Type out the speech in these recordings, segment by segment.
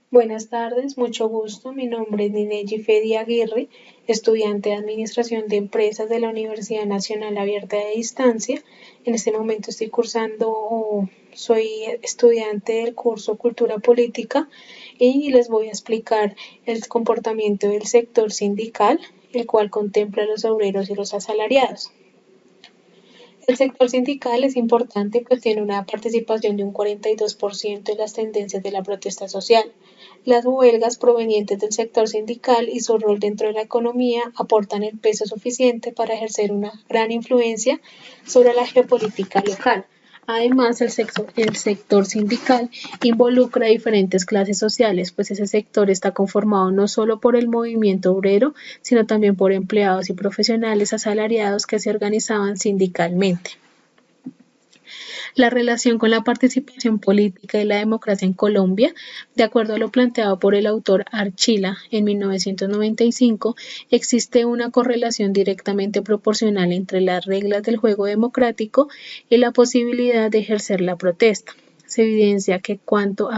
Buenas tardes, mucho gusto. Mi nombre es Nineji Fedi Aguirre, estudiante de Administración de Empresas de la Universidad Nacional Abierta de Distancia. En este momento soy estudiante del curso Cultura Política y les voy a explicar el comportamiento del sector sindical, el cual contempla a los obreros y los asalariados. El sector sindical es importante, pues tiene una participación de un 42% en las tendencias de la protesta social. Las huelgas provenientes del sector sindical y su rol dentro de la economía aportan el peso suficiente para ejercer una gran influencia sobre la geopolítica local. Además, el sector sindical involucra a diferentes clases sociales, pues ese sector está conformado no solo por el movimiento obrero, sino también por empleados y profesionales asalariados que se organizaban sindicalmente. La relación con la participación política y la democracia en Colombia, de acuerdo a lo planteado por el autor Archila en 1995, existe una correlación directamente proporcional entre las reglas del juego democrático y la posibilidad de ejercer la protesta. Se evidencia que cuanto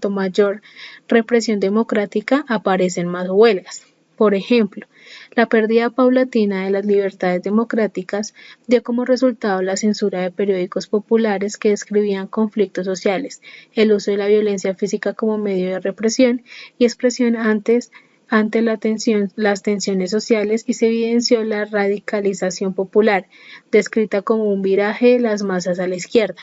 mayor represión democrática aparecen más huelgas. Por ejemplo, la pérdida paulatina de las libertades democráticas dio como resultado la censura de periódicos populares que describían conflictos sociales, el uso de la violencia física como medio de represión y expresión ante las tensiones sociales, y se evidenció la radicalización popular, descrita como un viraje de las masas a la izquierda.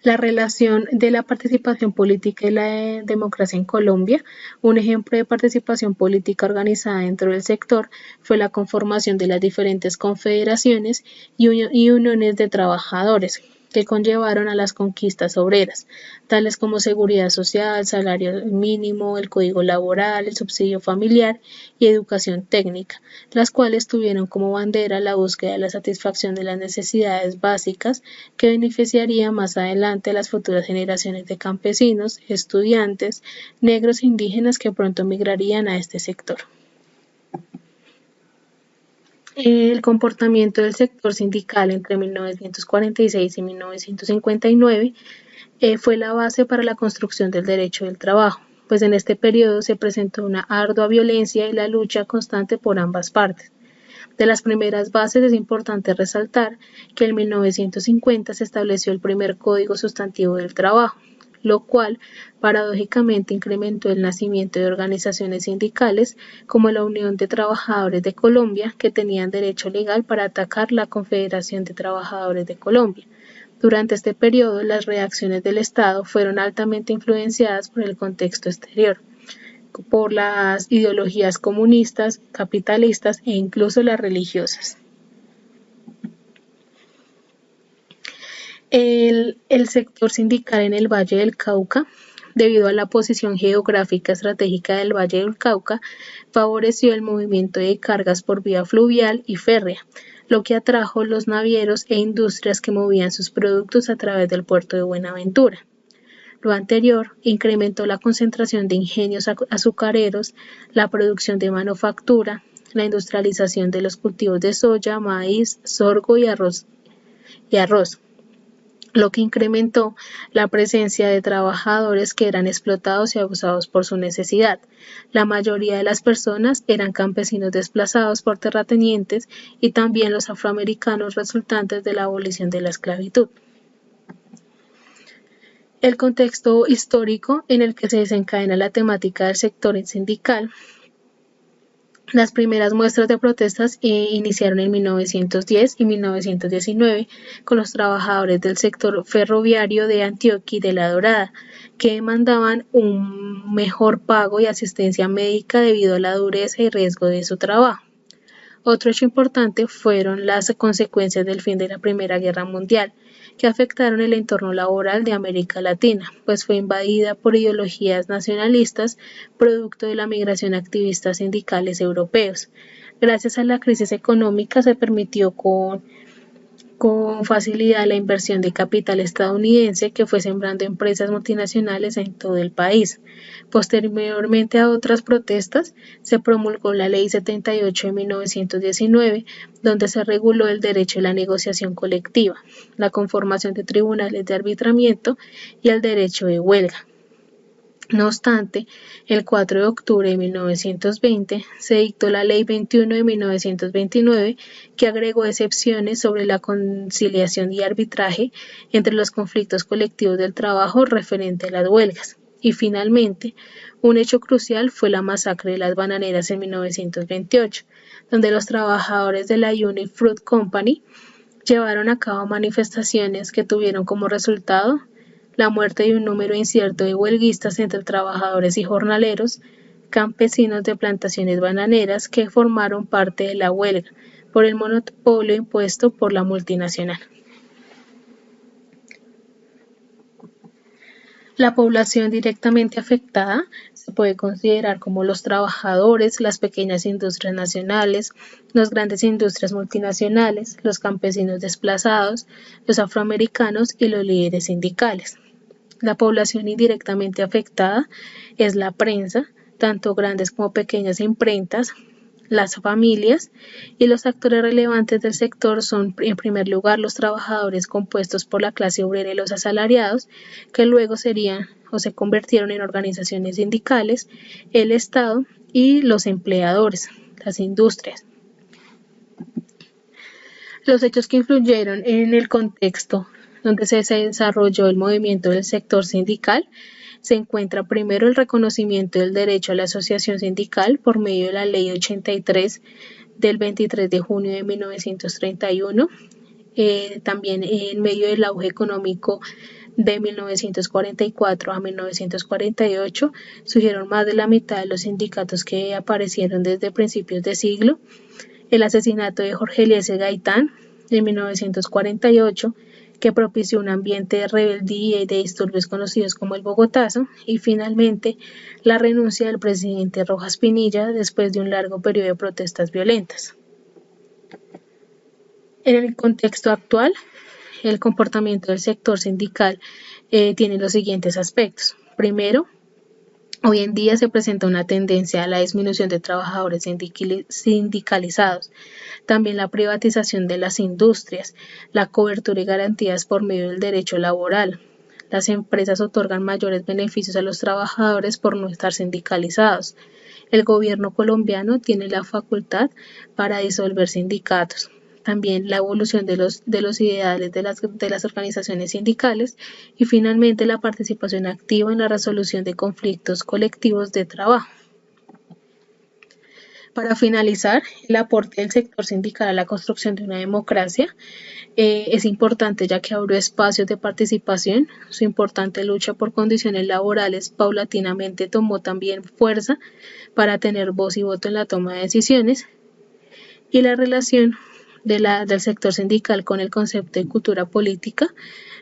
La relación de la participación política y la democracia en Colombia. Un ejemplo de participación política organizada dentro del sector fue la conformación de las diferentes confederaciones y uniones de trabajadores que conllevaron a las conquistas obreras, tales como seguridad social, salario mínimo, el código laboral, el subsidio familiar y educación técnica, las cuales tuvieron como bandera la búsqueda de la satisfacción de las necesidades básicas que beneficiaría más adelante a las futuras generaciones de campesinos, estudiantes, negros e indígenas que pronto migrarían a este sector. El comportamiento del sector sindical entre 1946 y 1959 fue la base para la construcción del derecho del trabajo, pues en este periodo se presentó una ardua violencia y la lucha constante por ambas partes. De las primeras bases es importante resaltar que en 1950 se estableció el primer Código Sustantivo del Trabajo, lo cual paradójicamente incrementó el nacimiento de organizaciones sindicales como la Unión de Trabajadores de Colombia, que tenían derecho legal para atacar la Confederación de Trabajadores de Colombia. Durante este periodo, las reacciones del Estado fueron altamente influenciadas por el contexto exterior, por las ideologías comunistas, capitalistas e incluso las religiosas. El sector sindical en el Valle del Cauca, debido a la posición geográfica estratégica del Valle del Cauca, favoreció el movimiento de cargas por vía fluvial y férrea, lo que atrajo los navieros e industrias que movían sus productos a través del puerto de Buenaventura. Lo anterior incrementó la concentración de ingenios azucareros, la producción de manufactura, la industrialización de los cultivos de soya, maíz, sorgo y arroz, lo que incrementó la presencia de trabajadores que eran explotados y abusados por su necesidad. La mayoría de las personas eran campesinos desplazados por terratenientes y también los afroamericanos resultantes de la abolición de la esclavitud. El contexto histórico en el que se desencadena la temática del sector sindical. Las primeras muestras de protestas iniciaron en 1910 y 1919 con los trabajadores del sector ferroviario de Antioquia y de La Dorada, que demandaban un mejor pago y asistencia médica debido a la dureza y riesgo de su trabajo. Otro hecho importante fueron las consecuencias del fin de la Primera Guerra Mundial, que afectaron el entorno laboral de América Latina, pues fue invadida por ideologías nacionalistas producto de la migración activista sindicales europeos. Gracias a la crisis económica se permitió con facilidad la inversión de capital estadounidense que fue sembrando empresas multinacionales en todo el país. Posteriormente a otras protestas, se promulgó la Ley 78 de 1919, donde se reguló el derecho a la negociación colectiva, la conformación de tribunales de arbitramiento y el derecho de huelga. No obstante, el 4 de octubre de 1920 se dictó la Ley 21 de 1929 que agregó excepciones sobre la conciliación y arbitraje entre los conflictos colectivos del trabajo referente a las huelgas. Y finalmente, un hecho crucial fue la masacre de las bananeras en 1928, donde los trabajadores de la United Fruit Company llevaron a cabo manifestaciones que tuvieron como resultado la muerte de un número incierto de huelguistas entre trabajadores y jornaleros, campesinos de plantaciones bananeras que formaron parte de la huelga por el monopolio impuesto por la multinacional. La población directamente afectada se puede considerar como los trabajadores, las pequeñas industrias nacionales, las grandes industrias multinacionales, los campesinos desplazados, los afroamericanos y los líderes sindicales. La población indirectamente afectada es la prensa, tanto grandes como pequeñas imprentas, las familias y los actores relevantes del sector son, en primer lugar, los trabajadores compuestos por la clase obrera y los asalariados, que luego serían o se convirtieron en organizaciones sindicales, el Estado y los empleadores, las industrias. Los hechos que influyeron en el contexto donde se desarrolló el movimiento del sector sindical se encuentra primero el reconocimiento del derecho a la asociación sindical por medio de la Ley 83 del 23 de junio de 1931, también en medio del auge económico de 1944 a 1948 surgieron más de la mitad de los sindicatos que aparecieron desde principios de siglo, el asesinato de Jorge Eliezer Gaitán en 1948, que propició un ambiente de rebeldía y de disturbios conocidos como el Bogotazo, y finalmente la renuncia del presidente Rojas Pinilla después de un largo periodo de protestas violentas. En el contexto actual, el comportamiento del sector sindical tiene los siguientes aspectos. Primero, hoy en día se presenta una tendencia a la disminución de trabajadores sindicalizados, también la privatización de las industrias, la cobertura y garantías por medio del derecho laboral. Las empresas otorgan mayores beneficios a los trabajadores por no estar sindicalizados. El gobierno colombiano tiene la facultad para disolver sindicatos. También la evolución de los ideales de las organizaciones sindicales y finalmente la participación activa en la resolución de conflictos colectivos de trabajo. Para finalizar, el aporte del sector sindical a la construcción de una democracia es importante ya que abrió espacios de participación, su importante lucha por condiciones laborales paulatinamente tomó también fuerza para tener voz y voto en la toma de decisiones y la relación del sector sindical con el concepto de cultura política.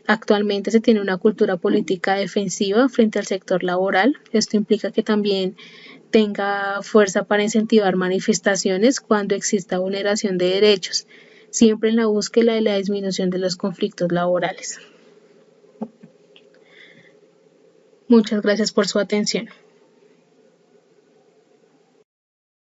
Actualmente se tiene una cultura política defensiva frente al sector laboral. Esto implica que también tenga fuerza para incentivar manifestaciones cuando exista vulneración de derechos, siempre en la búsqueda de la disminución de los conflictos laborales. Muchas gracias por su atención.